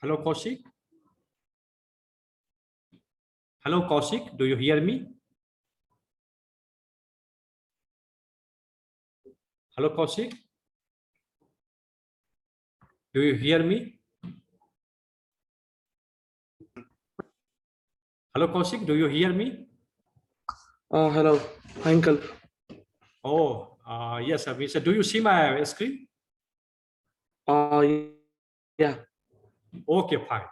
Hello, Kaushik. Hello, Kaushik. Do you hear me? Hello, Kaushik. Do you hear me? Hello, Kaushik. Do you hear me? Hello, Uncle. Oh, yes, Mr. Do you see my screen? Yeah. Okay, fine.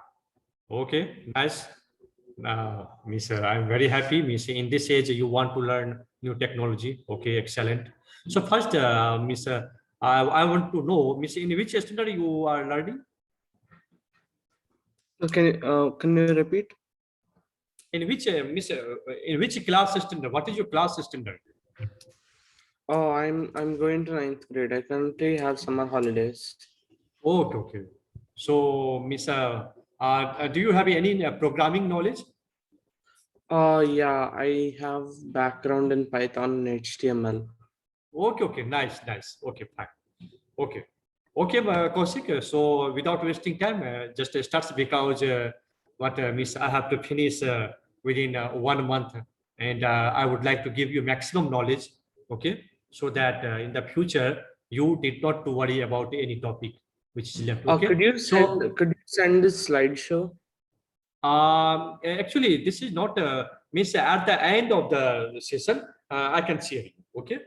Okay, nice. Miss, I'm very happy. Miss, in this age, you want to learn new technology. Okay, excellent. So first, Miss, I want to know, Miss, in which standard you are learning? Can you repeat? In which, Miss, in which class standard? What is your class standard? Oh, I'm going to ninth grade. I currently have summer holidays. Okay, okay. So, Miss, do you have any programming knowledge? Yeah, I have background in Python and HTML. Okay, okay, nice, nice. Okay, fine. Okay, okay, Kaushik. So, without wasting time, just starts because what Miss, I have to finish within 1 month, and I would like to give you maximum knowledge. Okay, so that in the future you did not to worry about any topic which is left. Okay, so Could you send this slideshow? Actually, this is not means at the end of the session, I can share it. Okay,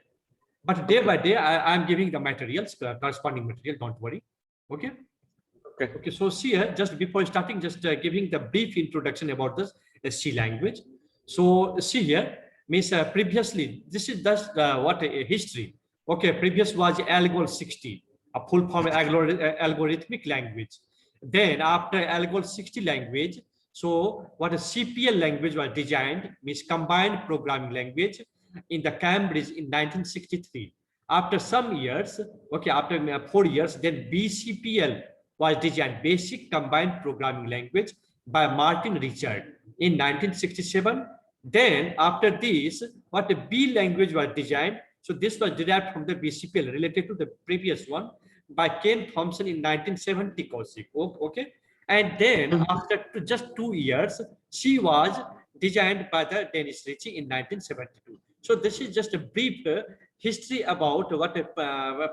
but day by day, I am giving the materials, corresponding material. Don't worry. Okay. Okay. Okay. So see here, just before starting, just giving the brief introduction about this C language. So see here, means previously, this is just what a history. Okay, previous was ALGOL 60, a full form algorithmic language. Then after ALGOL 60 language, so what a CPL language was designed, means combined programming language in the Cambridge in 1963. After some years, okay, after 4 years, then BCPL was designed, Basic Combined Programming Language, by Martin Richard in 1967. Then after this, what the B language was designed, so this was derived from the BCPL related to the previous one by Ken Thompson in 1970. Okay, and then after just 2 years, C was designed by the Dennis Ritchie in 1972. So this is just a brief history about what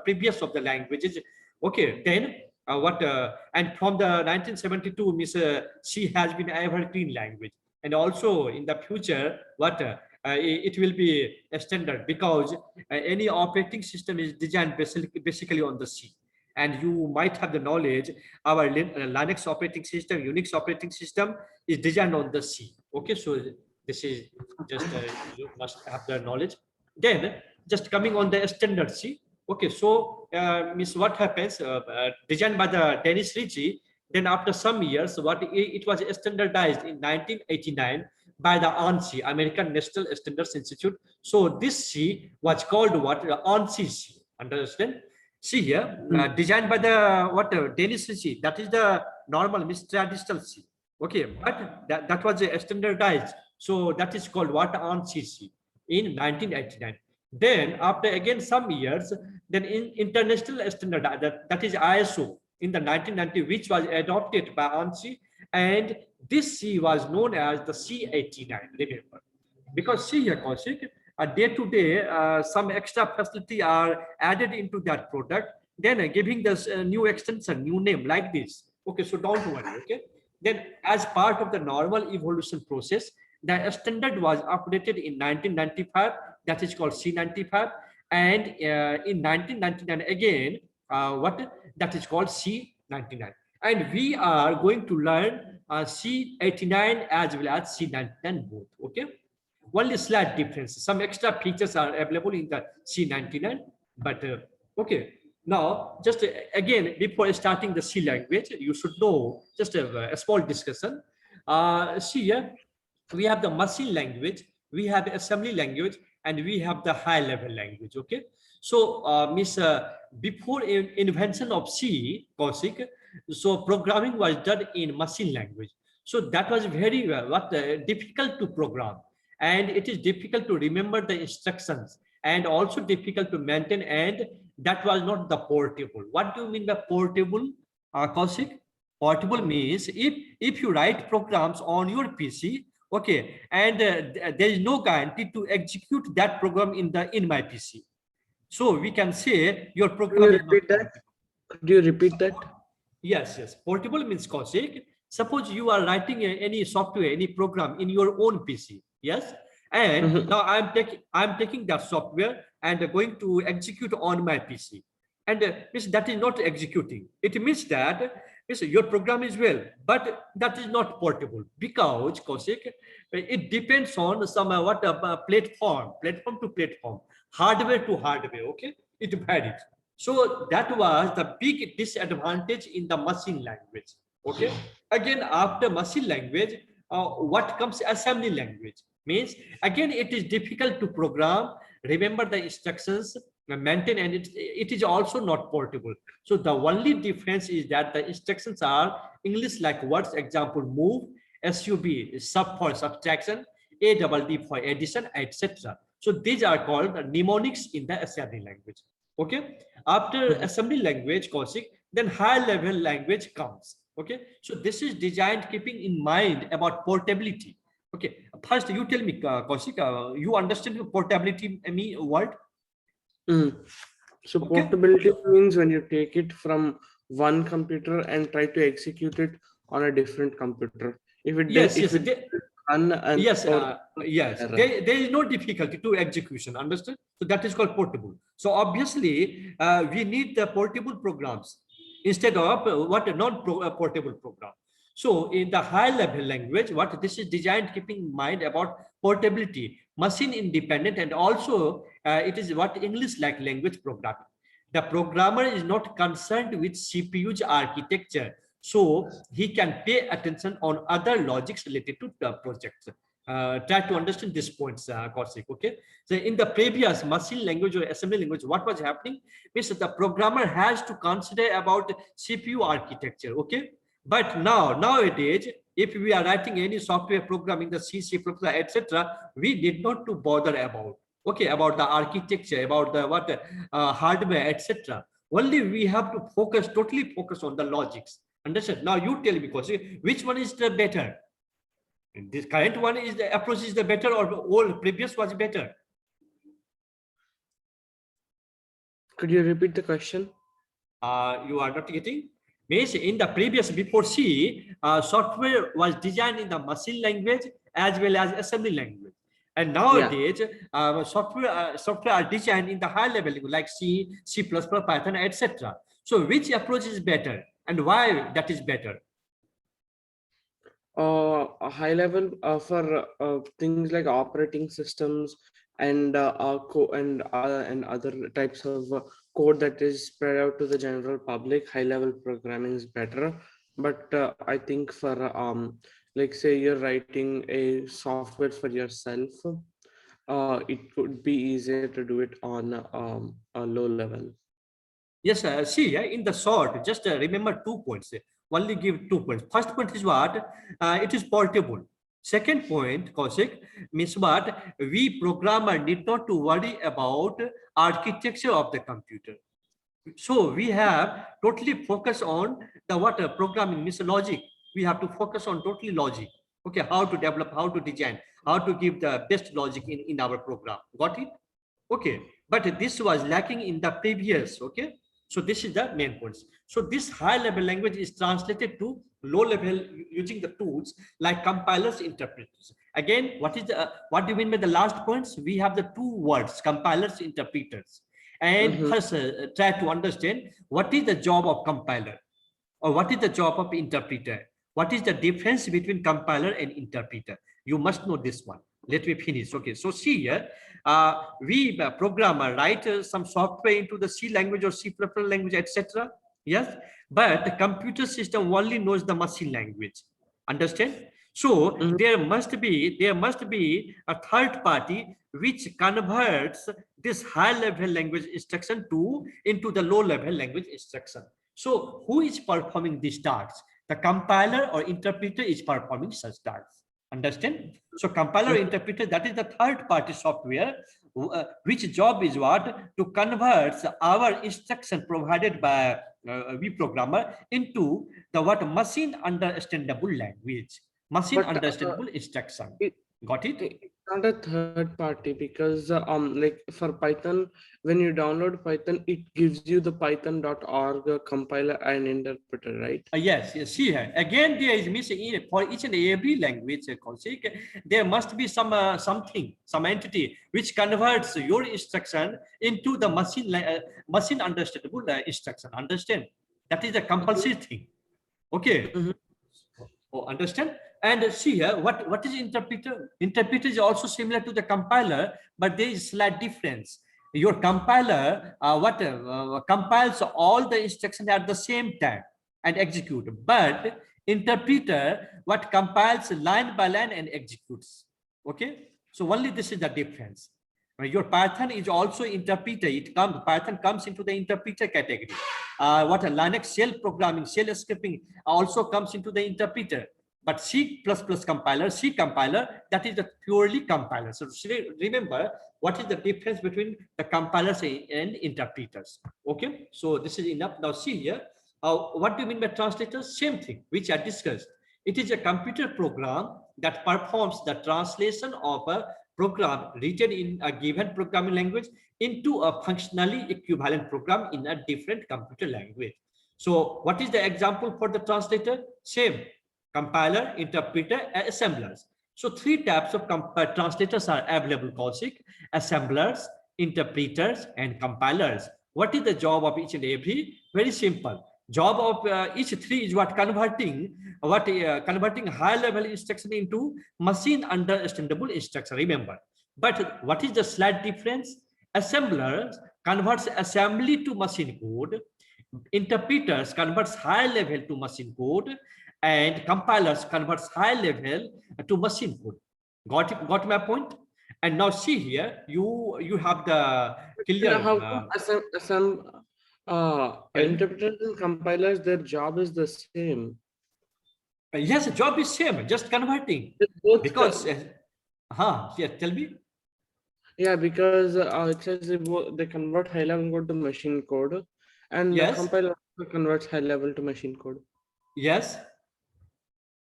previous of the languages. Okay, then and from the 1972, Miss C has been evergreen language, and also in the future, it will be a standard because any operating system is designed basically on the C. And you might have the knowledge, our Linux operating system, Unix operating system is designed on the C. Okay, so this is just you must have the knowledge. Then just coming on the standard C. Okay, so Miss, what happens? Designed by the Dennis Ritchie. Then after some years, it was standardized in 1989 by the ANSI, American National Standards Institute. So this C was called what? ANSI C. Understand? See here, designed by the Dennis Ritchie. That is the normal, Miss traditional C. Okay, but that was standardized. So that is called what? ANSI C in 1989. Then after again some years, then in international standard, that is ISO in the 1990, which was adopted by ANSI, and this C was known as the C89. Remember, because see here, Kaushik, day to day, some extra facility are added into that product, then giving this new extension, new name like this. Okay, so don't worry. Okay, then as part of the normal evolution process, the standard was updated in 1995. That is called C95, and in 1999 again, what that is called C99. And we are going to learn C89 as well as C99 both. Okay, only slight difference. Some extra features are available in the C99, but okay. Now, just again, before starting the C language, you should know just a small discussion. See here, we have the machine language, we have assembly language, and we have the high level language. Okay, so Miss, before invention of C, Kaushik, so programming was done in machine language. So that was very difficult to program, and it is difficult to remember the instructions, and also difficult to maintain, and that was not the portable. What do you mean by portable, Kaushik? Portable means if you write programs on your PC, okay, and there is no guarantee to execute that program in my PC. So we can say your Can program you is not repeat that? portable. Could you repeat that? Yes, yes. Portable means Kaushik. Suppose you are writing any software, any program in your own PC. Yes. And Mhm. now I'm taking that software and going to execute on my PC. And means that is not executing. It means that means your program is well, but that is not portable because Kaushik, it depends on some platform to platform, hardware to hardware. Okay, it varies. So that was the big disadvantage in the machine language. Okay. Again, after machine language, what comes assembly language? Means again, it is difficult to program, remember the instructions, maintain, and it is also not portable. So the only difference is that the instructions are English like words, example, move, SUB, sub for subtraction, ADD for addition, etc. So these are called mnemonics in the assembly language. Okay. After Mhm. assembly language, Kaushik, then high level language comes. Okay. So this is designed keeping in mind about portability. Okay. First, you tell me, Kaushik, you understand portability word? Mm. So Okay. portability means when you take it from one computer and try to execute it on a different computer. Yes, If yes. it run and Yes, or yes. error. There is no difficulty to execution. Understood? So that is called portable. So obviously, we need the portable programs instead of what a non-portable program. So in the high-level language, what this is designed keeping in mind about portability, machine independent, and also it is what English like language programming. The programmer is not concerned with CPU's architecture, so he can pay attention on other logics related to the project. Try to understand these points, Kaushik, okay? So in the previous machine language or assembly language, what was happening means that the programmer has to consider about CPU architecture, okay? But nowadays, if we are writing any software program in the C, etc., we need not to bother about, okay, about the architecture, about the hardware, etc. Only we have to totally focus on the logics. Understand? Now you tell me, because which one is the better? This current one is the approach is the better, or old previous was better? Could you repeat the question? You are not getting? Means in the previous before C, software was designed in the machine language as well as assembly language. And Yeah. nowadays, software are designed in the high level like C, C++, Python, etc. So which approach is better and why that is better? A high level for things like operating systems and and other types of code that is spread out to the general public. High level programming is better, but I think for like say you're writing a software for yourself, it would be easier to do it on a low level. Yes, see, in the short, just remember 2 points. Only give 2 points. First point is what? It is portable. Second point, Kaushik, means what? We programmer need not to worry about architecture of the computer. So we have totally focus on the programming means logic. We have to focus on totally logic. Okay, how to develop, how to design, how to give the best logic in our program. Got it? Okay, but this was lacking in the previous. Okay, so this is the main points. So this high level language is translated to low level using the tools like compilers, interpreters. Again, what do you mean by the last points? We have the two words, compilers, interpreters. And Mhm. first, try to understand what is the job of compiler or what is the job of interpreter. What is the difference between compiler and interpreter? You must know this one. Let me finish. Okay, so see here, we programmer write some software into the C language or C++ language, etc. Yes, but the computer system only knows the machine language. Understand? So Mhm. there must be a third party which converts this high level language instruction into the low level language instruction. So who is performing these tasks? The compiler or interpreter is performing such tasks. Understand? So compiler interpreter, that is the third party software, which job is what? To convert our instruction provided by we programmer into the what machine understandable language, machine But understandable instruction. it, Got it? it's not a third party because like for Python, when you download Python, it gives you the python.org compiler and interpreter, right? Yes, yes, see here. Again, there is missing for each and every language, Kaushik, there must be some entity which converts your instruction into the machine understandable instruction. Understand? That is a compulsory thing. Okay. Mhm. Oh, understand? And see here, what is interpreter? Interpreter is also similar to the compiler, but there is slight difference. Your compiler, compiles all the instructions at the same time and execute, but interpreter what compiles line by line and executes. Okay, so only this is the difference. Your Python is also interpreter. Python comes into the interpreter category. What a Linux shell programming, shell scripting also comes into the interpreter. But C++ compiler, C compiler, that is the purely compiler. So remember what is the difference between the compilers and interpreters. Okay, so this is enough. Now see here, what do you mean by translators? Same thing, which I discussed. It is a computer program that performs the translation of a program written in a given programming language into a functionally equivalent program in a different computer language. So what is the example for the translator? Same, compiler, interpreter, assemblers. So three types of translators are available, Kaushik: assemblers, interpreters, and compilers. What is the job of each and every? Very simple. Job of each three is what converting high level instruction into machine understandable instruction. Remember, but what is the slight difference? Assemblers converts assembly to machine code, interpreters converts high level to machine code, and compilers converts high level to machine code. Got my point? And now see here, you have the clear. How come interpreters and compilers, their job is the same? Yes, job is same, just converting. They both Because, yeah, tell me. yeah, because it says they convert high level code to machine code, and the Yes, compiler also converts high level to machine code. yes.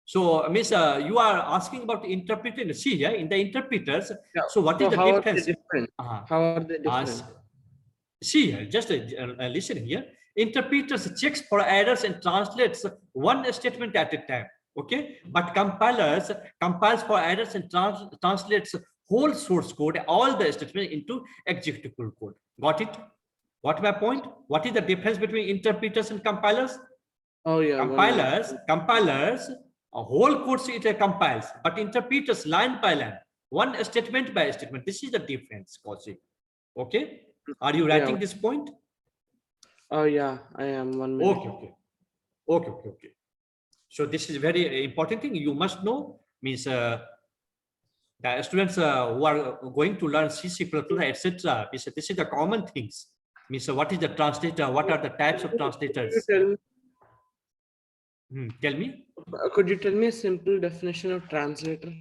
So, Miss, you are asking about interpreting. See here, in the interpreters. Yeah. So, what is So the how difference? are they different? Uh, How are they uh, different? See here, just listen here. Interpreters checks for errors and translates one statement at a time. Okay, but compilers compiles for errors and translates whole source code, all the statements into executable code. Got it? Got my point? What is the difference between interpreters and compilers? Oh yeah, Compilers, a whole code it compiles, but interpreters line by line, one statement by statement. This is the difference, Kaushik. Okay, are you writing yeah. this point? Oh yeah, I am 1 minute. Okay. So this is very important thing you must know. Means the students who are going to learn C++, etc. This is the common things. Means what is the translator? What are the types of translators? Tell me. Could you tell me a simple definition of translator?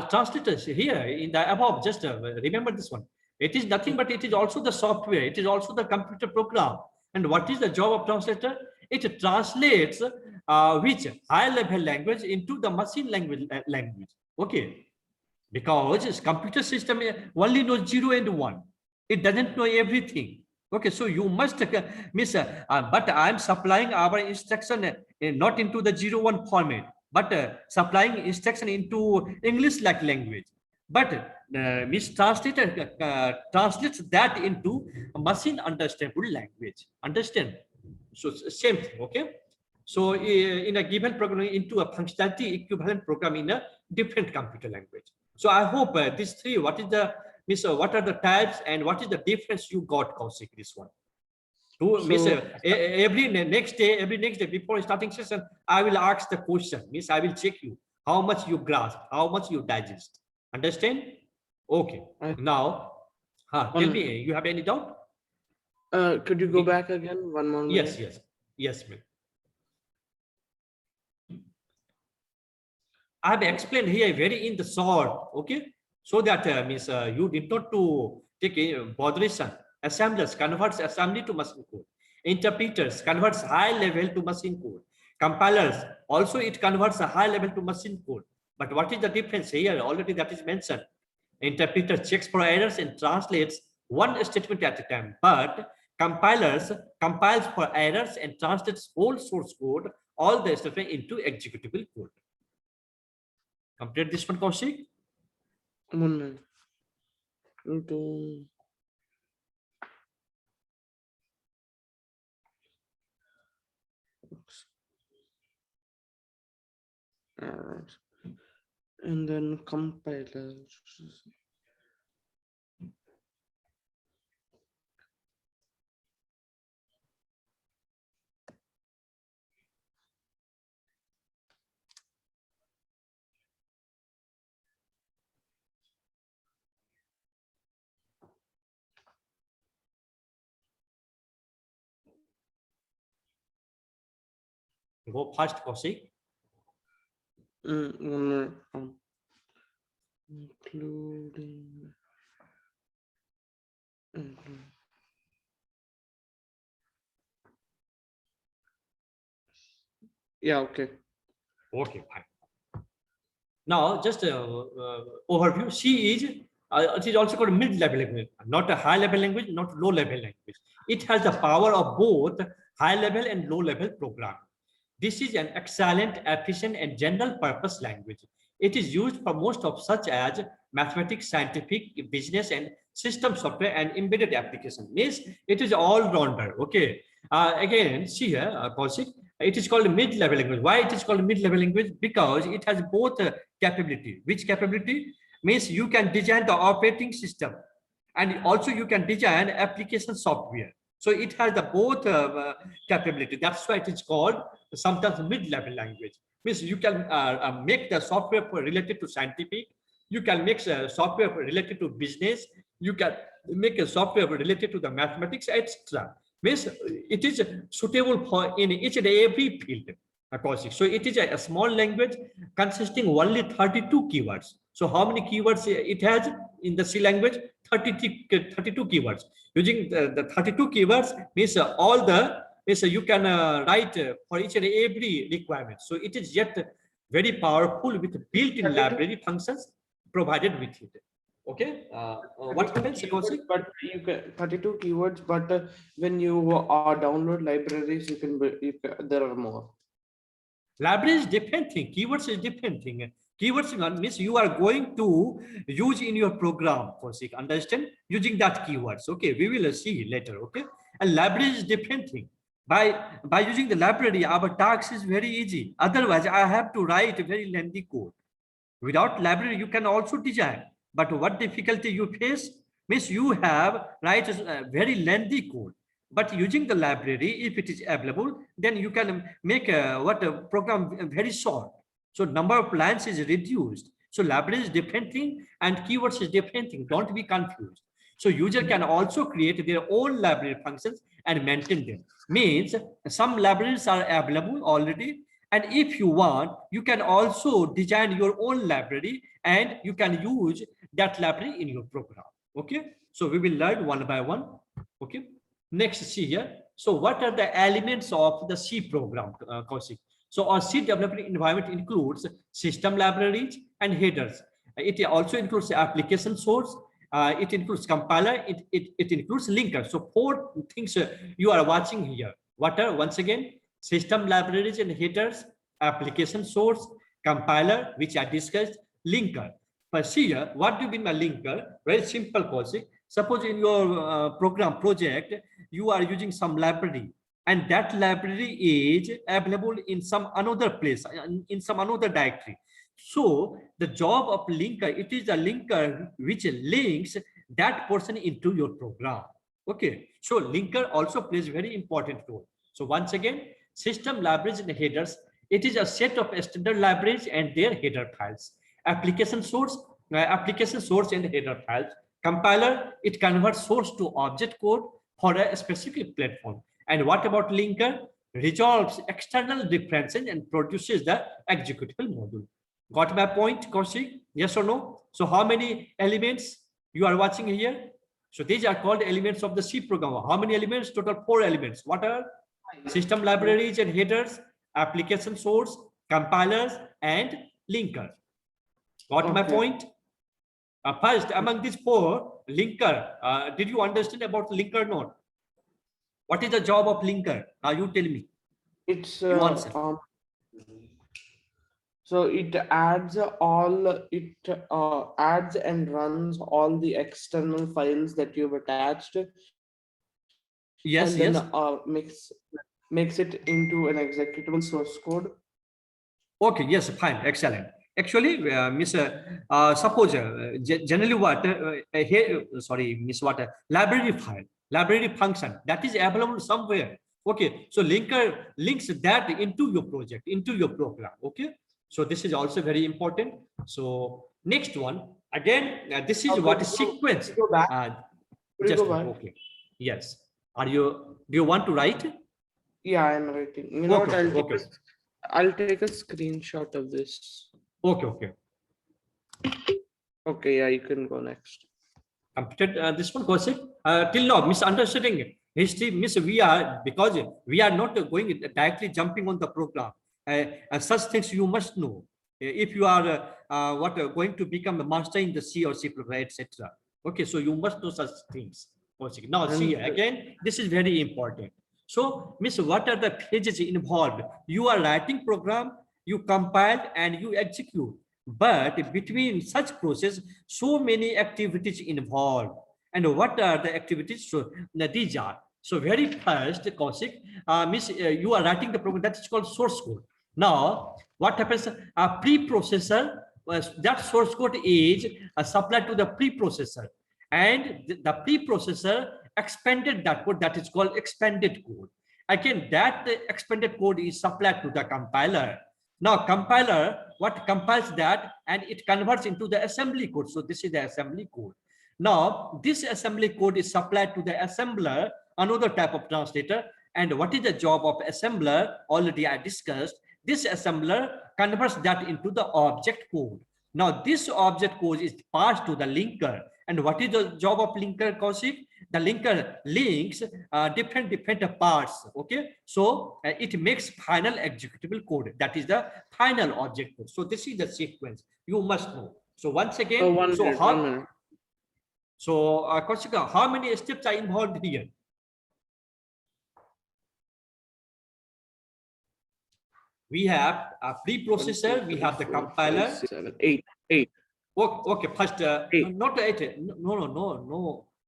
Translators here in the above, just remember this one. It is nothing but it is also the software. It is also the computer program. And what is the job of translator? It translates which high level language into the machine language. Okay, because this computer system only knows 0 and 1. It doesn't know everything. Okay, so you must miss, but I'm supplying our instruction not into the 0-1 format, but supplying instruction into English like language. But Miss Translator translates that into a machine understandable language. Understand? So same thing, okay? So in a given program, into a functionality equivalent program in a different computer language. So I hope these three, what are the types and what is the difference you got, Kaushik, this one? Every next day before starting session, I will ask the question. Miss, I will check you how much you grasp, how much you digest. Understand? Okay. Now, tell me, you have any doubt? Could you go back again 1 more minute? Yes, ma'am. I have explained here very in the short, okay? So that means you did not to take a botheration. Assemblers converts assembly to machine code. Interpreters converts high level to machine code. Compilers also it converts a high level to machine code. But what is the difference here? Already that is mentioned. Interpreter checks for errors and translates one statement at a time. But compilers compiles for errors and translates whole source code, all the statement into executable code. Complete this one, Kaushik. 1 minute. Into errors. And then compiler. Go first, Kaushik. 1 minute. Including. Yeah, okay. Okay, fine. Now, just overview. C is it is also called mid-level language, not a high-level language, not low-level language. It has the power of both high-level and low-level programming. This is an excellent, efficient, and general-purpose language. It is used for most of such as mathematics, scientific, business, and system software and embedded application. Means it is all-rounder. Okay. Again, see here, Kaushik, it is called mid-level language. Why it is called mid-level language? Because it has both capability. Which capability? Means you can design the operating system, and also you can design application software. So it has the both capability. That's why it is called sometimes mid-level language. Means you can make the software related to scientific. You can make software related to business. You can make a software related to the mathematics, etc. Means it is suitable for in each and every field. So it is a small language consisting only 32 keywords. So how many keywords it has in the C language? 32 keywords. Using the 32 keywords means all the means you can write for each and every requirement. So it is yet very powerful with built-in library functions provided with it. Okay. What happens? But you can 32 keywords, but when you download libraries, there are more. Library is different thing. Keywords is different thing. Keywords means you are going to use in your program. Understand? Using that keywords. Okay, we will see later. Okay, and library is different thing. By using the library, our task is very easy. Otherwise, I have to write a very lengthy code. Without library, you can also design. But what difficulty you face means you have write a very lengthy code. But using the library, if it is available, then you can make a program very short. So number of lines is reduced. So library is different thing and keywords is different thing. Don't be confused. So user can also create their own library functions and maintain them. Means some libraries are available already. And if you want, you can also design your own library and you can use that library in your program. Okay. So we will learn one by one. Okay. Next, see here. So what are the elements of the C program, Kaushik? So our C development environment includes system libraries and headers. It also includes application source. It includes compiler. It includes linker. So 4 things you are watching here. What are, once again, system libraries and headers, application source, compiler, which I discussed, linker. But see here, what do you mean by linker? Very simple, Kaushik. Suppose in your program project, you are using some library and that library is available in some another place, in some another directory. So the job of linker, it is a linker which links that portion into your program. Okay, so linker also plays very important role. So once again, system libraries and headers, it is a set of standard libraries and their header files. Application source and header files. Compiler, it converts source to object code for a specific platform. And what about linker? Resolves external differences and produces the executable module. Got my point, Kaushik? Yes or no? So how many elements you are watching here? So these are called elements of the C program. How many elements? Total 4 elements. What are? System libraries and headers, application source, compilers, and linker. Got my Okay. point? First, among these 4, linker. Did you understand about linker node? What is the job of linker? Now you tell me. It's You answer. so it adds adds and runs all the external files that you've attached, Yes, and then yes. makes it into an executable source code. Okay, yes, fine, excellent. Actually, Miss, suppose generally what here, sorry, Miss, what library file, library function that is available somewhere. Okay, so linker links that into your project, into your program. Okay, so this is also very important. So next one again, this is what is sequence. Go back. Just Go back. okay, yes. Are you? Do you want to write? Yeah, I'm writing. You know Okay, what? I'll take a screenshot of this. Okay, okay. Okay, yeah, you can go next. Completed this one, Kaushik. Till now, misunderstanding history, miss, because we are not going directly jumping on the program. Such things you must know. If you are going to become a master in the C or C program, etc. Okay, so you must know such things, Kaushik. Now, see, again, this is very important. So, miss, what are the phases involved? You are writing program, you compile and you execute. But between such process, so many activities involved. And what are the activities? So these are. So very first, Kaushik, miss, you are writing the program that is called source code. Now, what happens? A preprocessor, that source code is supplied to the preprocessor. And the preprocessor expanded that code, that is called expanded code. Again, that expanded code is supplied to the compiler. Now, compiler, what compiles that and it converts into the assembly code. So this is the assembly code. Now, this assembly code is supplied to the assembler, another type of translator. And what is the job of assembler? Already I discussed. This assembler converts that into the object code. Now, this object code is passed to the linker. And what is the job of linker, Kaushik? The linker links different parts. Okay, so it makes final executable code. That is the final object code. So this is the sequence you must know. So once again, One minute. So Kaushika, how many steps are involved here? We have a preprocessor, we have the compiler. 8. Okay, first, not 8.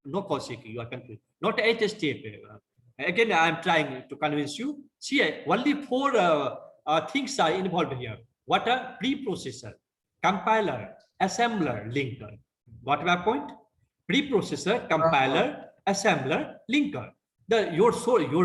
No, Kaushik, you are confused. Not 8 step. Again, I am trying to convince you. See, only 4 things are involved here. What are preprocessor, compiler, assembler, linker? What my point? Preprocessor, compiler, assembler, linker. Your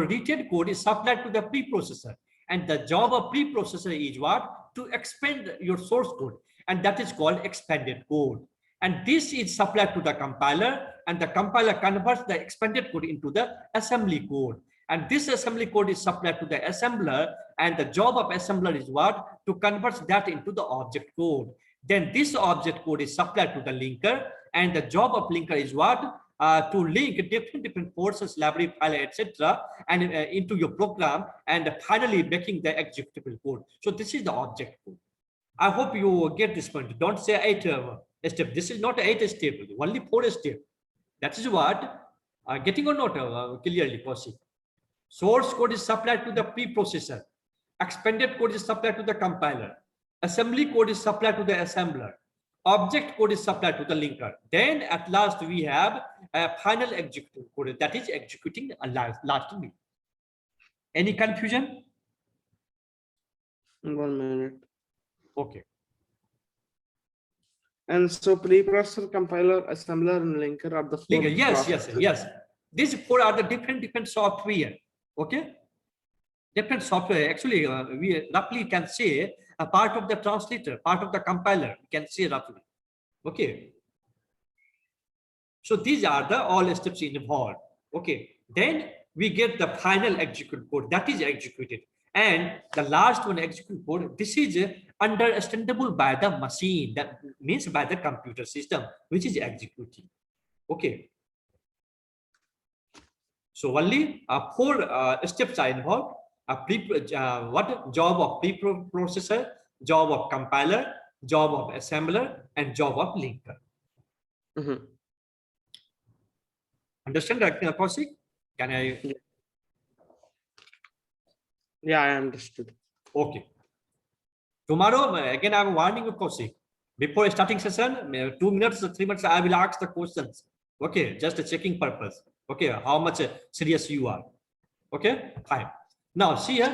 written code is supplied to the preprocessor, and the job of preprocessor is what? To expand your source code, and that is called expanded code. And this is supplied to the compiler, and the compiler converts the expanded code into the assembly code. And this assembly code is supplied to the assembler, and the job of assembler is what? To convert that into the object code. Then this object code is supplied to the linker, and the job of linker is what? To link different portions, library file, etc., and into your program, and finally making the executable code. So this is the object code. I hope you get this point. Don't say 8 step. This is not 8 step, only 4 step. That is what, getting or not clearly, Kaushik. Source code is supplied to the preprocessor. Expanded code is supplied to the compiler. Assembly code is supplied to the assembler. Object code is supplied to the linker. Then at last we have a final executable code that is executing lastly. Any confusion? 1 minute. Okay. And so preprocessor, compiler, assembler, and linker are the 4. Yes. These 4 are the different software. Okay. Different software. Actually, we roughly can say a part of the translator, part of the compiler. We can say roughly. Okay. So these are the all steps involved. Okay. Then we get the final execute code that is executed. And the last one, execute code, this is understandable by the machine, that means by the computer system, which is executing. Okay. So only four steps are involved. What job of preprocessor, job of compiler, job of assembler, and job of linker. Mhm. Understand that, Kaushik? Can I? Yeah, I understood. Okay. Tomorrow, again, I'm warning you, Kaushik. Before starting session, 2 minutes, 3 minutes, I will ask the questions. Okay, just a checking purpose. Okay, how much serious you are. Okay, fine. Now, see here,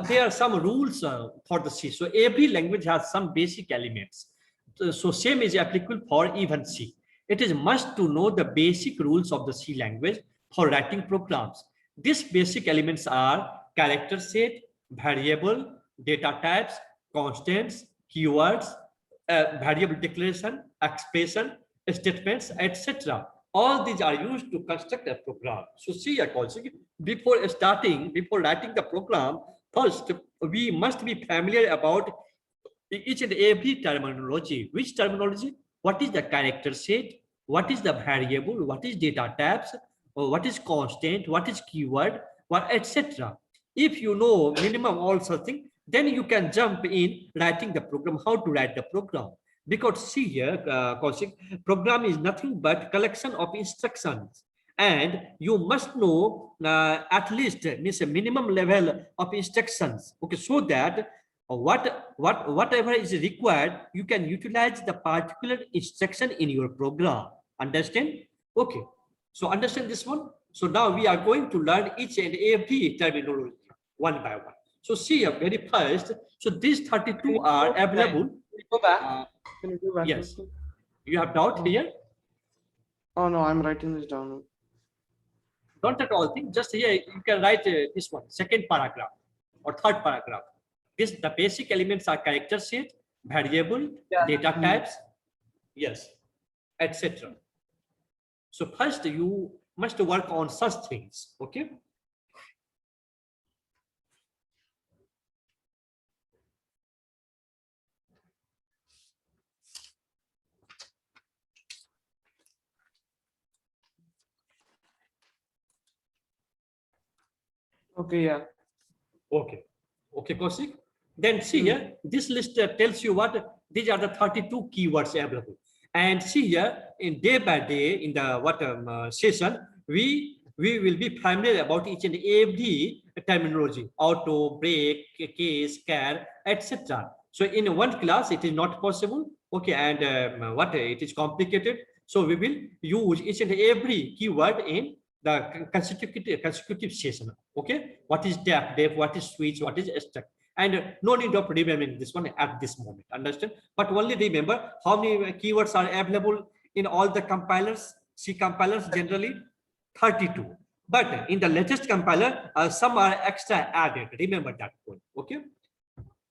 there are some rules for the C. So every language has some basic elements. So same is applicable for even C. It is must to know the basic rules of the C language for writing programs. These basic elements are character set, variable, data types, constants, keywords, variable declaration, expression, statements, etc. All these are used to construct a program. So see, before writing the program, first we must be familiar about each and every terminology. Which terminology? What is the character set? What is the variable? What is data types? Or what is constant? What is keyword? What, etc. If you know minimum all such things, then you can jump in writing the program, how to write the program. Because see here, Kaushik, program is nothing but collection of instructions. And you must know at least means a minimum level of instructions. Okay, so that whatever is required, you can utilize the particular instruction in your program. Understand? Okay. So understand this one. So now we are going to learn each and every terminology one by one. So see here, very first. So these 32 are available. Go back. Uh, Can you go back? yes. You have doubt here? Oh no, I'm writing this down. Don't at all think. Just here you can write this one, second paragraph or third paragraph. The basic elements are character set, variable, data types, yes, etc. So first you must work on such things. Okay. Okay, yeah. Okay. Okay, Kaushik. Then see here, this list tells you what these are the 32 keywords available. And see here, in day by day, in the session, we will be familiar about each and every terminology: auto, break, case, care, etc. So in one class, it is not possible. Okay, and it is complicated. So we will use each and every keyword in the consecutive session. Okay, what is def, what is switch, what is struct, and no need of remembering this one at this moment. Understand? But only remember how many keywords are available in all the compilers. C compilers generally 32, but in the latest compiler some are extra added. Remember that point. Okay.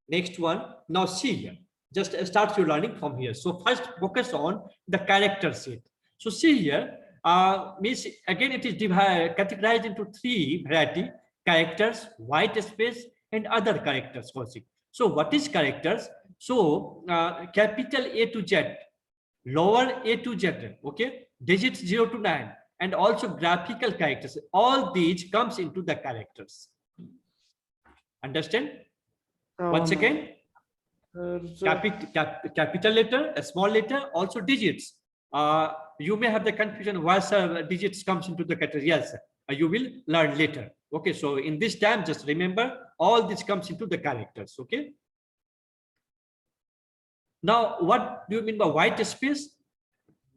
Next one. Now see here. Just start your learning from here. So first focus on the character set. So see here, means again it is categorized into three variety: characters, white space, and other characters. So what is characters? So capital A to Z, lower A to Z, okay, digits 0 to 9, and also graphical characters. All these comes into the characters. Understand? Once again, capital letter, a small letter, also digits. You may have the confusion why digits comes into the category. Yes, you will learn later. Okay, so in this time, just remember all this comes into the characters. Okay. Now, what do you mean by white space?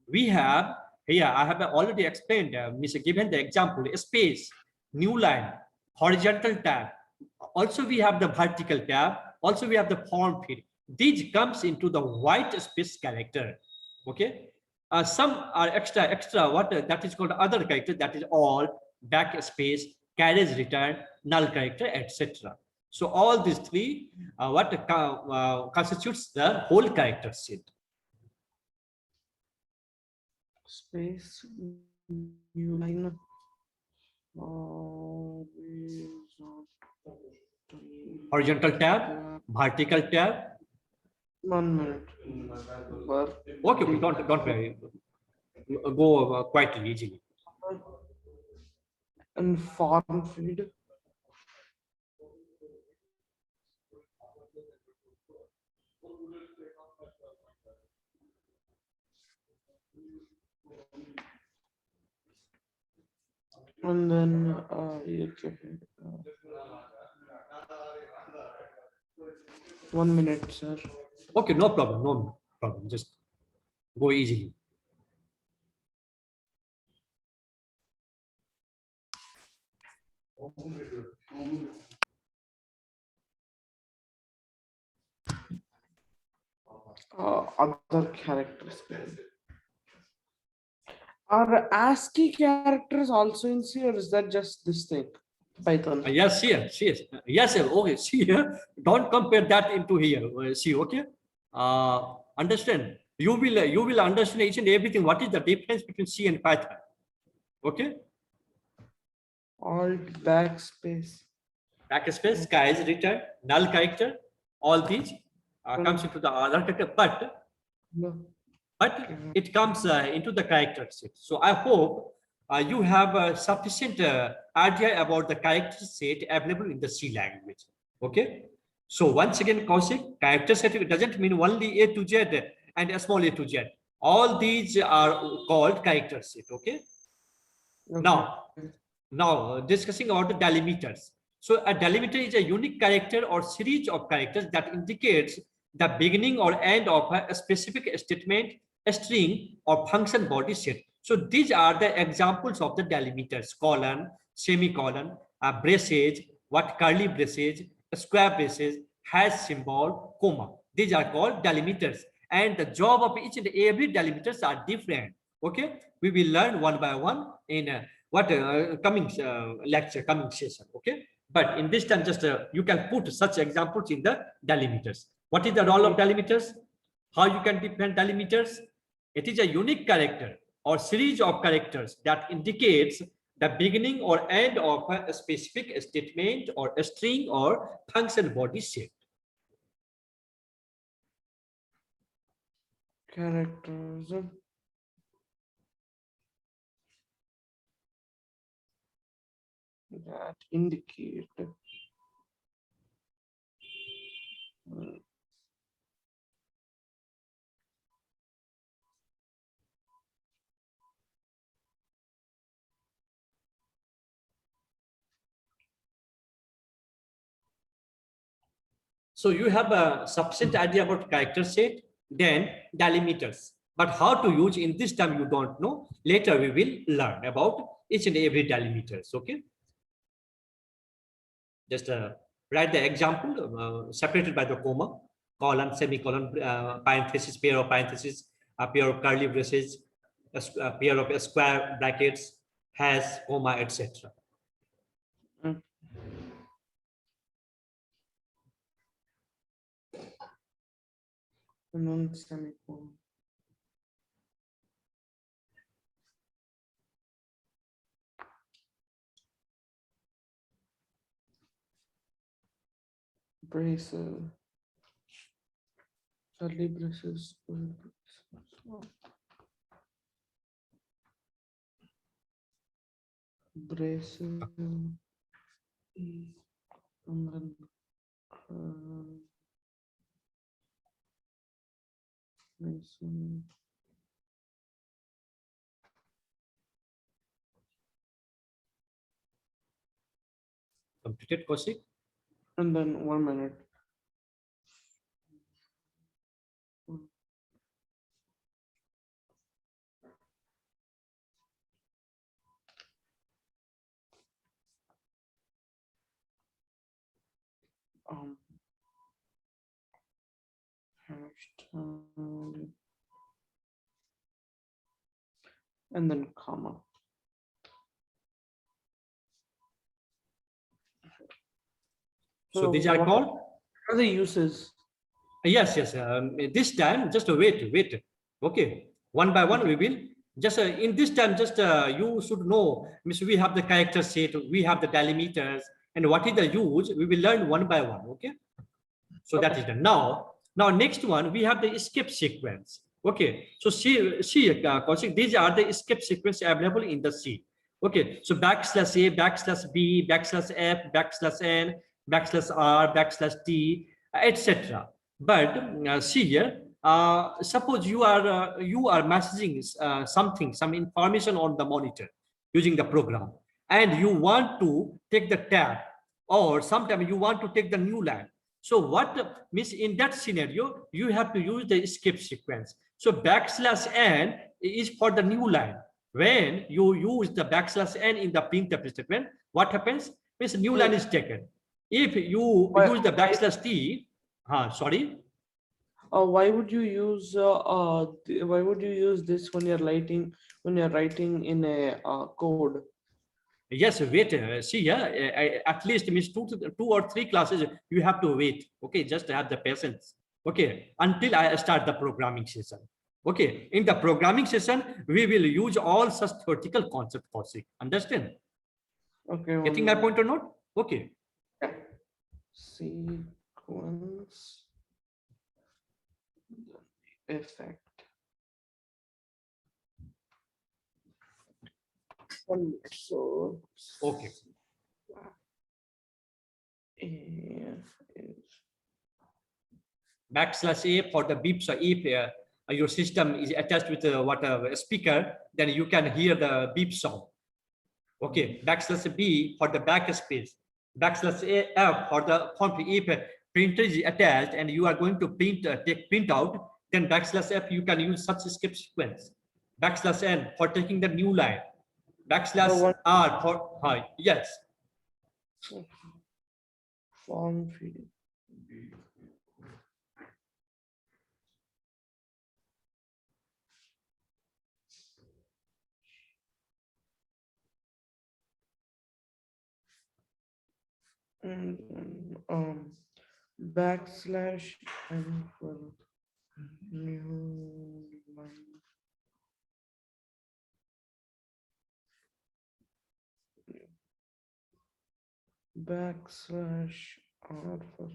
We have here, I have already explained, given the example, space, new line, horizontal tab. Also, we have the vertical tab. Also, we have the form field. These comes into the white space character. Okay. Some are extra. What that is called other character. That is all, backspace, carriage return, null character, etc. So all these three, constitutes the whole character set. Space, new line. Horizontal tab, vertical tab. 1 minute. Okay, don't worry. Go quietly, easily. And form feed. And then 1 minute, sir. Okay, no problem, no problem. Just go easily. Other characters. Are ASCII characters also in C, or is that just this thing? Python. Yes, here, yes, sir. Okay, see here. Don't compare that into here. See, okay. Understand? You will understand each and everything. What is the difference between C and Python? Okay. Alt backspace. Backspace, guys, return, null character. All these comes into the other character, but it comes into the character set. So I hope you have a sufficient idea about the character set available in the C language. Okay. So once again, Kaushik, character set doesn't mean only A to Z and a small a to Z. All these are called character set. Okay. Now discussing about the delimiters. So a delimiter is a unique character or series of characters that indicates the beginning or end of a specific statement, a string, or function body set. So these are the examples of the delimiters: colon, semicolon, braces, curly braces, square braces, hash symbol, comma. These are called delimiters, and the job of each and every delimiters are different. Okay, we will learn one by one in coming lecture, coming session. Okay, but in this time, just you can put such examples in the delimiters. What is the role of delimiters? How you can define delimiters? It is a unique character or series of characters that indicates the beginning or end of a specific statement or a string or function body set. Characters that indicate So you have a sufficient idea about character set, then delimiters. But how to use in this time you don't know. Later we will learn about each and every delimiters. Okay. Just write the example separated by the comma, colon, semicolon, parenthesis, pair of parentheses, a pair of curly braces, a pair of square brackets, hash, comma, etc. non-semicolon. Braces, curly braces, braces, and then braces. Completed, Kaushik? And then 1 minute. Hashtag and then comma. So these are called? What are the uses? Yes. This time, just wait. Okay. One by one, we will just in this time, just you should know. Means we have the character set, we have the delimiters, and what is the use, we will learn one by one. Okay, so that is done. Now next one, we have the escape sequence. Okay, so Kaushik, these are the escape sequence available in the C. Okay, so \A, \B, \F, \N, \R, \T, etc. But see here, suppose you are messaging some information on the monitor using the program, and you want to take the tab, or sometimes you want to take the new line. So what means, in that scenario, you have to use the escape sequence. So \N is for the new line. When you use the \N in the printf statement, what happens? Means new line is taken. If you use the \T, sorry. Why would you use why would you use this when you're writing in a code? Yes, wait. See, at least means two or three classes you have to wait. Okay, just have the patience. Okay, until I start the programming session. Okay, in the programming session, we will use all such theoretical concepts. Understand? Okay. Getting my point or not? Okay. Yeah. Sequence effect. So okay. \A for the beep. So if your system is attached with a speaker, then you can hear the beep sound. Okay, \B for the backspace, \F for the font. If printer is attached and you are going to take print out, then \F you can use such escape sequence. \N for taking the new line, \R for yes. Form feeding. And \N for new line. \R for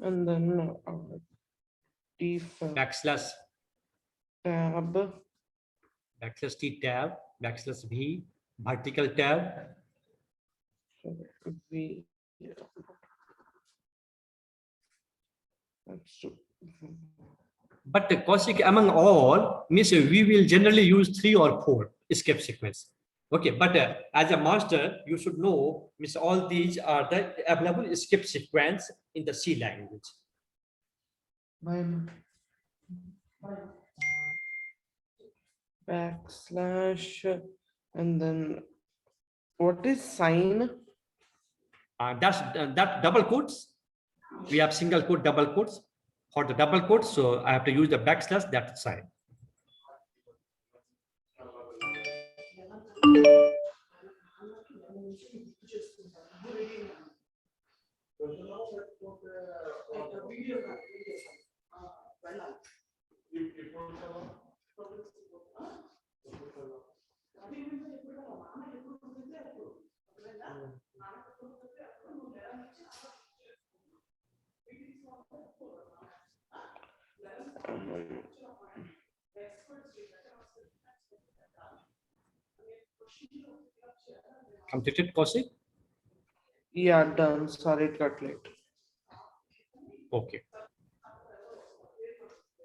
and then T for \tab, tab, \T tab, \V vertical tab. V. That's But Kaushik, among all, means we will generally use 3 or 4 escape sequence. Okay, but as a master, you should know, means all these are the available escape sequence in the C language. \, and then what is sign? That double quotes. We have single quote, double quotes. For the double quotes, so I have to use the \, that sign. Completed, Kaushik? Yeah, done. Sorry, it got late. Okay.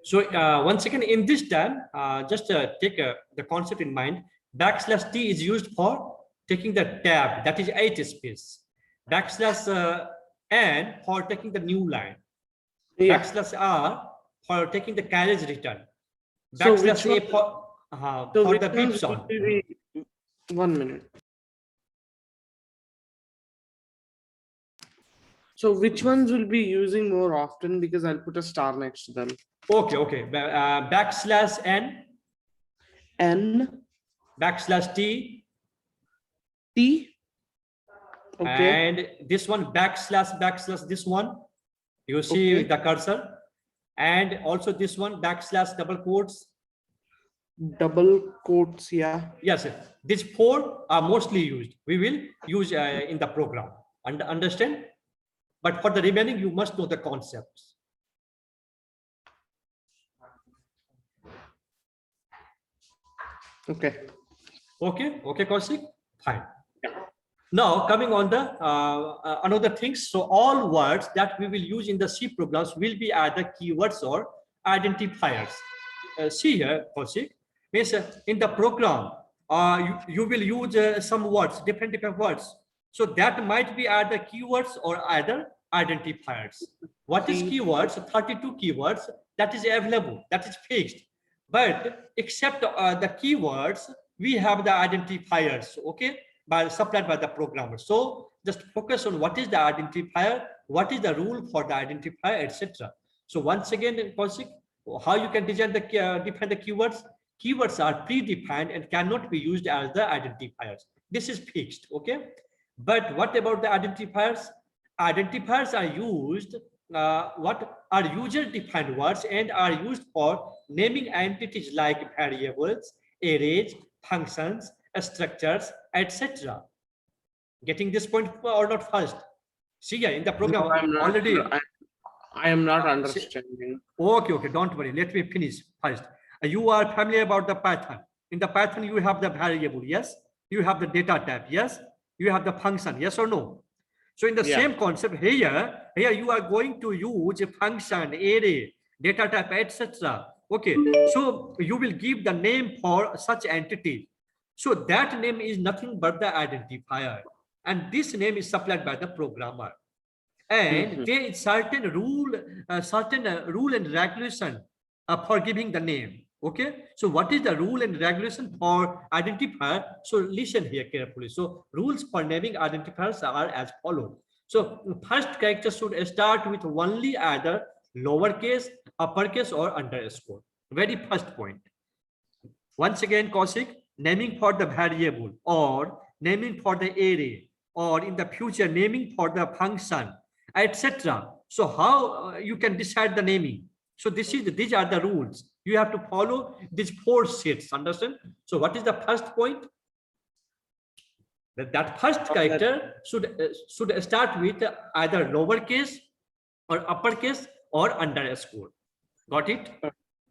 So once again, in this time, just take the concept in mind. \T is used for taking the tab, that is 8 space. \N for taking the new line. Yeah. \R for taking the carriage return. So \A for the beep sound. 1 minute. So which ones will be using more often, because I'll put a star next to them. Okay. \N. N. \T. T. Okay. And this one backslash, this one, you see Okay. the cursor, and also this one backslash double quotes. Double quotes, yeah. Yes, sir. These four are mostly used. We will use in the program. Understand? But for the remaining, you must know the concepts. Okay. Okay, Kaushik? Fine. Now coming on the another things. So all words that we will use in the C programs will be either keywords or identifiers. See here, Kaushik, means in the program, you will use some words, different words. So that might be either keywords or either identifiers. What is keywords? 32 keywords that is available, that is fixed. But except the keywords, we have the identifiers, okay, supplied by the programmer. So just focus on what is the identifier, what is the rule for the identifier, etc. So once again, Kaushik, how you can design the define the keywords? Keywords are predefined and cannot be used as the identifiers. This is fixed, okay? But what about the identifiers? Identifiers are used, what are user-defined words and are used for naming entities like variables, arrays, functions, structures, etc. Getting this point or not first? See, yeah, in the program No, I'm not, already. I am not understanding. Okay, don't worry. Let me finish first. You are familiar about the Python. In the Python, you have the variable, yes? You have the data type, yes? You have the function, yes or no? So in the same concept here you are going to use a function, array, data type, etc. Okay, so you will give the name for such entity. So that name is nothing but the identifier. And this name is supplied by the programmer. And there is certain rule and regulation for giving the name. Okay, so what is the rule and regulation for identifier? So listen here carefully. So rules for naming identifiers are as follows. So first character should start with only either lowercase, uppercase, or underscore. Very first point. Once again, Kaushik, naming for the variable or naming for the array or in the future naming for the function, etc. So how you can decide the naming? So these are the rules. You have to follow these four sets. Understand? So what is the first point? That first character should start with either lowercase or uppercase or underscore. Got it?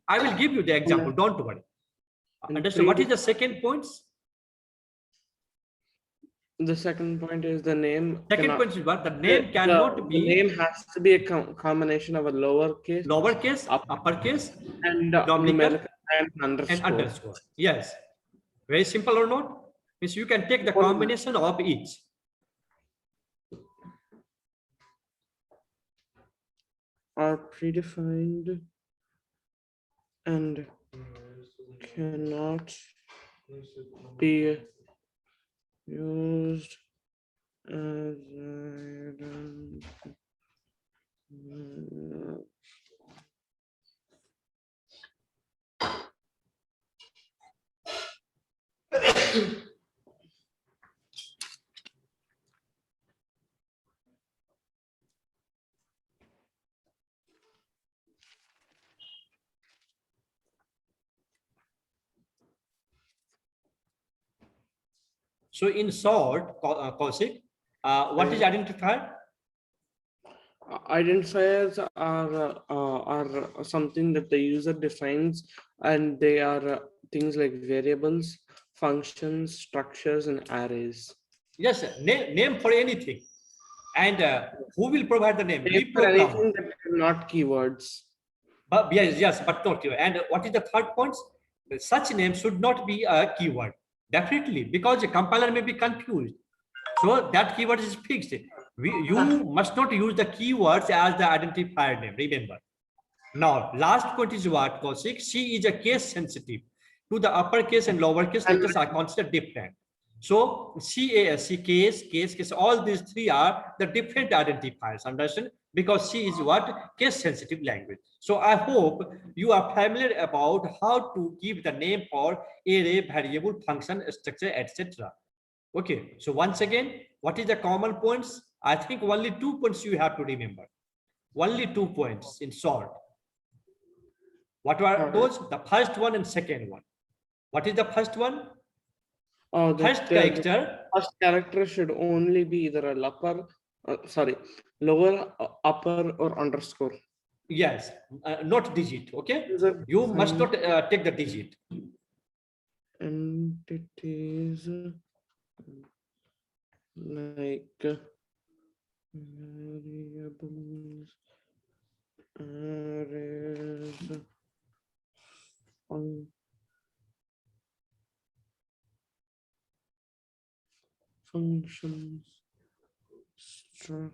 I will give you the example. Don't worry. Understand? What is the second point? The second point is the name. Second point is what? The name cannot be. The name has to be a combination of a lowercase, uppercase, and numerical, and underscore. Yes. Very simple or not? Means you can take the combination of each. Are predefined and cannot be used as So in short, Kaushik, what is identifier? Identifiers are something that the user defines, and they are things like variables, functions, structures, and arrays. Yes, name for anything. And who will provide the name? Name for anything that are not keywords. But yes, but not keyword. And what is the third point? Such name should not be a keyword. Definitely, because a compiler may be confused. So that keyword is fixed. You must not use the keywords as the identifier name, remember. Now, last point is what, Kaushik? C is a case sensitive. To the uppercase and lowercase letters are considered different. So CASC, case, all these three are the different identifiers, understand? Because C is what? Case sensitive language. So I hope you are familiar about how to give the name for array, variable, function, structure, etc. Okay, so once again, What is the common points? I think only 2 points you have to remember. Only 2 points in short. What are those? The first one and second one. What is the first one? Oh, First the character. first character should only be either a lower, upper, or underscore. Yes, not digit. Okay, These are you must not defined take the digit. entities like variables, arrays, functions, structures,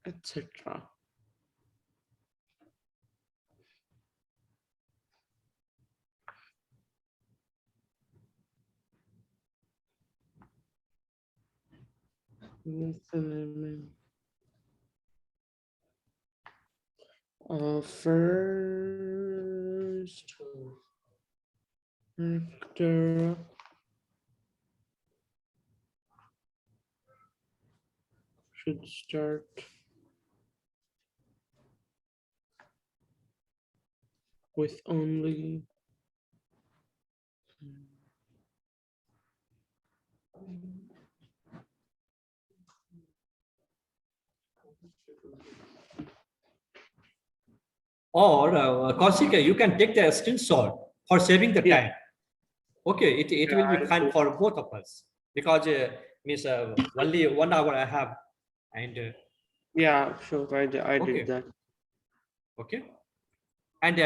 etc. This element. First character should start with only Or Kaushik, you can take the screenshot for saving the Yeah. time. Okay, it will be fine for both of us because means only 1 hour I have, and Yeah, sure. I okay. did that. Okay, and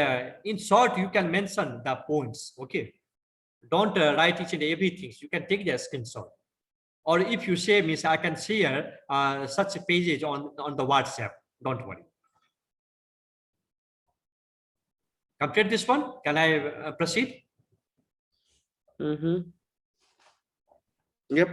in short you can mention the points. Okay, don't write each and everything. You can take the screenshot, or if you say means I can share such a pages on the WhatsApp. Don't worry. Complete this one. Can I proceed? Mm-hmm. Yep.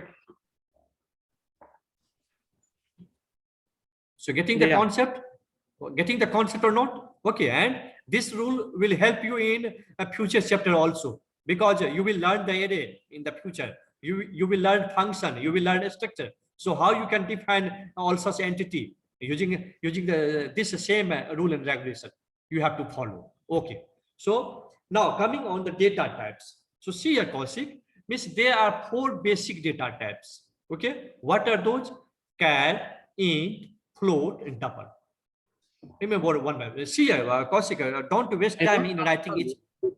So getting the Yeah. concept, or not? Okay, and this rule will help you in a future chapter also, because you will learn the array in the future. You will learn function, you will learn a structure. So how you can define all such entity using this same rule and regulation you have to follow. Okay. So now coming on the data types. So see here, Kaushik, means there are 4 basic data types. Okay, what are those? Char, int, float, and double. Remember one by one. See, Kaushik, don't waste time in writing each.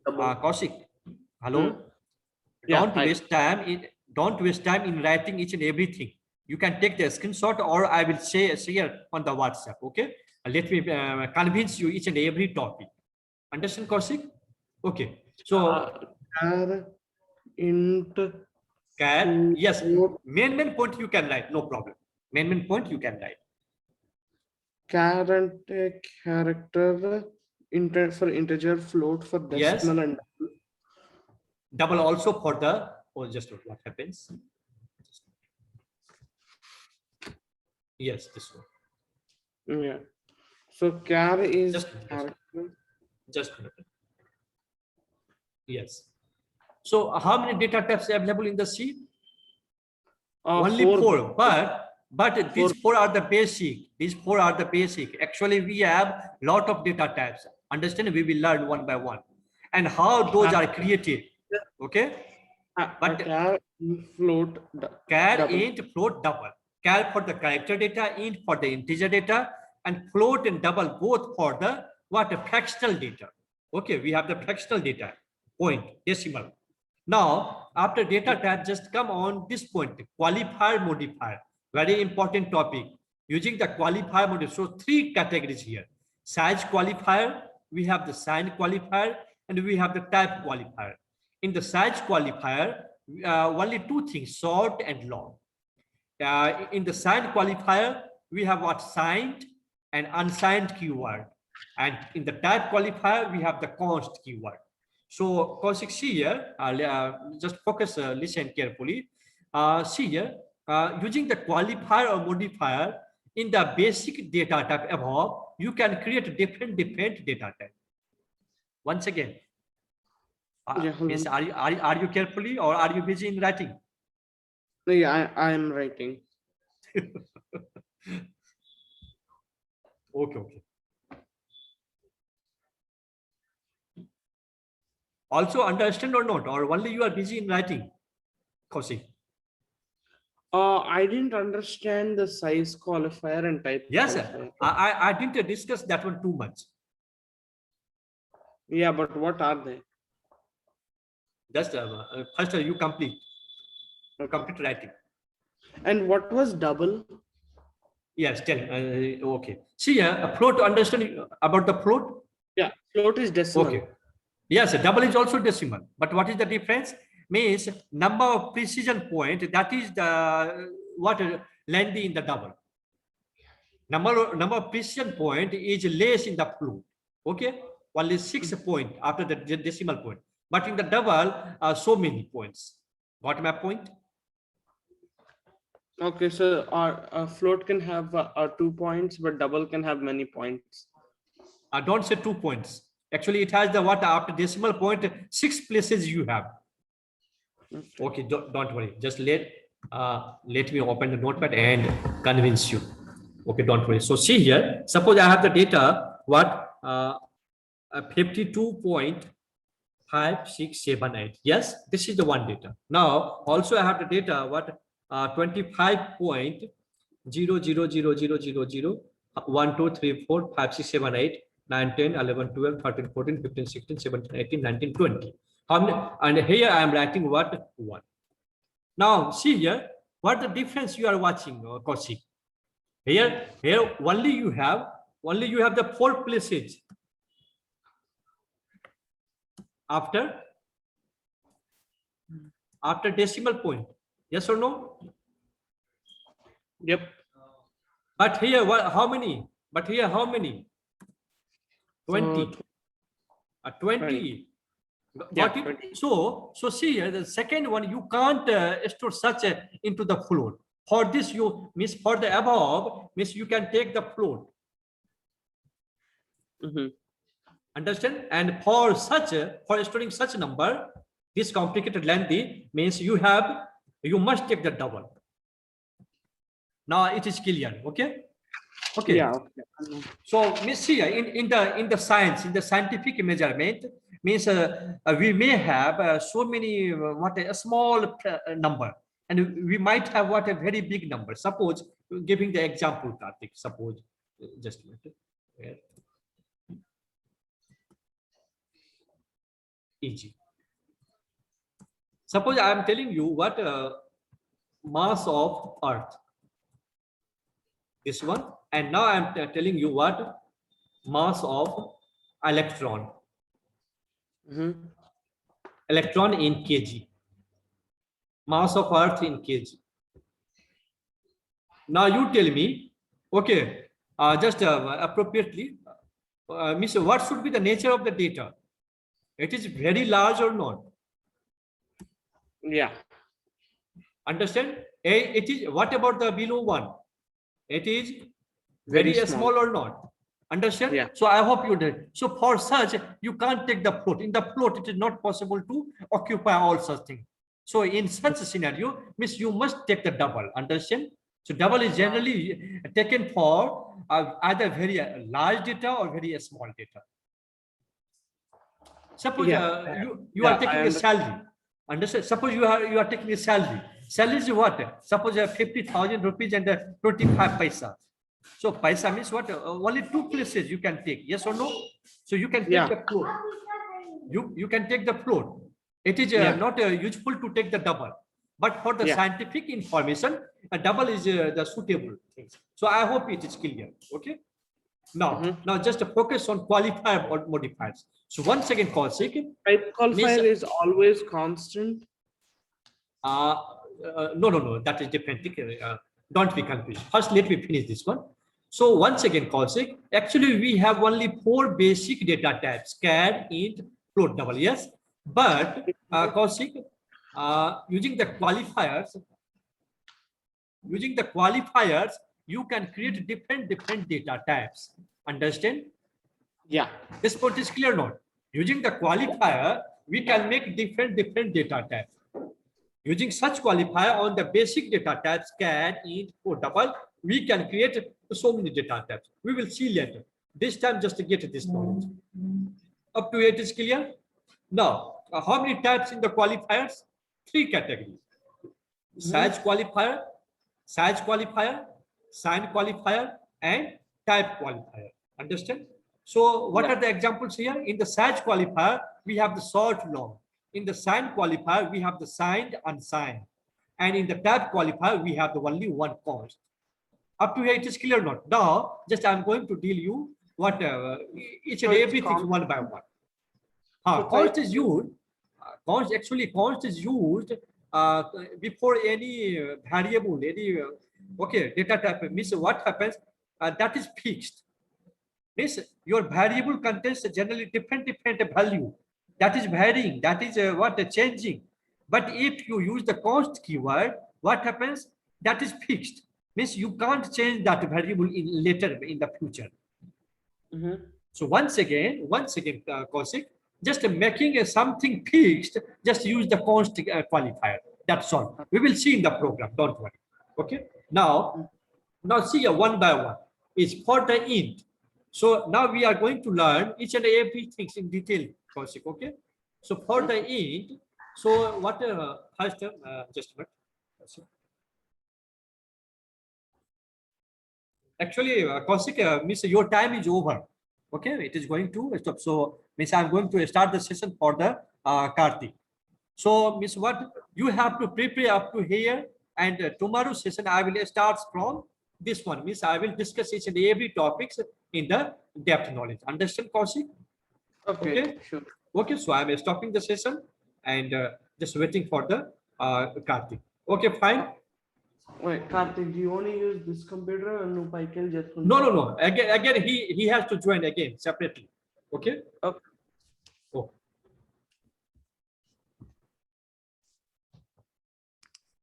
Kaushik, hello. Yeah. Don't waste time in writing each and everything. You can take the screenshot, or I will share on the WhatsApp. Okay. Let me convince you each and every topic. Understand, Kaushik? Okay. So Char, int, char, yes. float. Main point you can write. No problem. Main point you can write. Char and character, for integer, float for Yes. decimal, and Double also for the, just what happens. Yes, this one. yeah. So char is Just character. Just a minute. Yes. So how many data types are available in the C? Only 4, but these 4 are the basic. These 4 are the basic. Actually, we have lot of data types. Understand? We will learn one by one, and how those are created. Okay. But char, float, char, double. int, float, double. Char for the character data, int for the integer data, and float and double both for the fractional data. Okay, we have the fractional data, point, decimal. Now, after data type, just come on this point, qualifier modifier. Very important topic. Using the qualifier modifier. So 3 categories here. Size qualifier, we have the sign qualifier, and we have the type qualifier. In the size qualifier, only 2 things, short and long. In the signed qualifier, we have what? Signed and unsigned keyword. And in the type qualifier, we have the const keyword. So, Kaushik, see here, just focus, listen carefully. See here, using the qualifier or modifier in the basic data type above, you can create different data type. Once again, Yeah, are you carefully, or are you busy in writing? Yeah, I am writing. Okay. Also understand or not, or only you are busy in writing, Kaushik? I didn't understand the size qualifier and type Yes, sir. qualifier. I didn't discuss that one too much. Yeah, but what are they? Just first you complete Okay. writing. And what was double? Yes, tell. Okay. See, a float. Understand about the float? Yeah, float is decimal. Okay. Yes, double is also decimal. But what is the difference? Means number of precision point. That is the what lengthy in the double. Number of precision point is less in the float. Okay, only 6 point after the decimal point. But in the double, so many points. Got my point? Okay, so our float can have 2 points, but double can have many points. Don't say 2 points. Actually, it has the what after decimal point 6 places you have. Okay, don't worry. Just let me open the notepad and convince you. Okay, don't worry. So see here. Suppose I have the data. What 52.5678. Yes, this is the one data. Now also I have the data. What 25.000000 1 2 3 4 5 6 7 8 9 10 11 12 13 14 15 16 17 18 19 20. How many? And here I am writing what 1. Now see here, what the difference you are watching, Kaushik. Here only you have the 4 places after decimal point. Yes or no? Yep. But here how many? But here how many? 20. 20. Got Yeah, it? 20. So see here, the second one, you can't store such into the float. For this, you means for the above, means you can take the float. Understand? And for storing such number, this complicated lengthy means you must take the double. Now it is clear. Okay. Yeah. Okay. So, Miss here in the scientific measurement means we may have so many what a small number, and we might have what a very big number. Suppose giving the example, Karthik. Suppose just a minute. E.g. Suppose I am telling you what mass of Earth. This one, and now I am telling you what mass of electron. Electron in kg. Mass of Earth in kg. Now you tell me, okay, just appropriately, Miss, what should be the nature of the data? It is very large or not? Yeah. Understand? It is. What about the below one? It is very small or not? Understand? Yeah. So I hope you did. So for such, you can't take the float. In the float, it is not possible to occupy all such things. So in such a scenario, means you must take the double. Understand? So double is generally taken for either very large data or very small data. Suppose you are taking a salary. Understand? Suppose you are taking a salary. Salary is what? Suppose you have 50,000 rupees and 25 paisa. So paisa means what? Only 2 places you can take. Yes or no? So you can take the float. You can take the float. It is not useful to take the double. But for the scientific information, a double is the suitable thing. So I hope it is clear. Okay. Now just focus on qualifier or modifiers. So once again, Kaushik. Type qualifier is always constant. No, that is different. Don't be confused. First, let me finish this one. So once again, Kaushik, actually we have only 4 basic data types: char, int, float, double. Yes, but Kaushik, using the qualifiers, you can create different data types. Understand? Yeah. This point is clear, not? Using the qualifier, we can make different data types. Using such qualifier on the basic data types can, int, or double, we can create so many data types. We will see later. This time, just to get this knowledge. Up to it is clear. Now, how many types in the qualifiers? 3 categories. Size qualifier, sign qualifier, and type qualifier. Understand? So what are the examples here? In the size qualifier, we have the short, long. In the sign qualifier, we have the signed, unsigned. And in the type qualifier, we have the only one const. Up to here, it is clear or not? Now, just I'm going to deal you what each and everything one by one. Const is used. Const is used before any variable, any okay data type. Means what happens? That is fixed. Means your variable contains generally different value. That is varying. That is what changing. But if you use the const keyword, what happens? That is fixed. Means you can't change that variable in later in the future. So once again, Kaushik, just making something fixed, just use the const qualifier. That's all. We will see in the program. Don't worry. Okay. Now see one by one. It's for the int. So now we are going to learn each and everything in detail, Kaushik. Okay. So for the int, so what first just a minute. Actually, Kaushik, means your time is over. Okay, it is going to stop. So means I'm going to start the session for the Karthik. So means what you have to prepare up to here, and tomorrow's session I will start from this one. Means I will discuss each and every topics in the depth knowledge. Understand, Kaushik? Okay, sure. Okay, so I'm stopping the session and just waiting for the Karthik. Okay, fine. Wait, Karthik, do you want to use this computer or no? No. Again, he has to join again separately. Okay. Okay.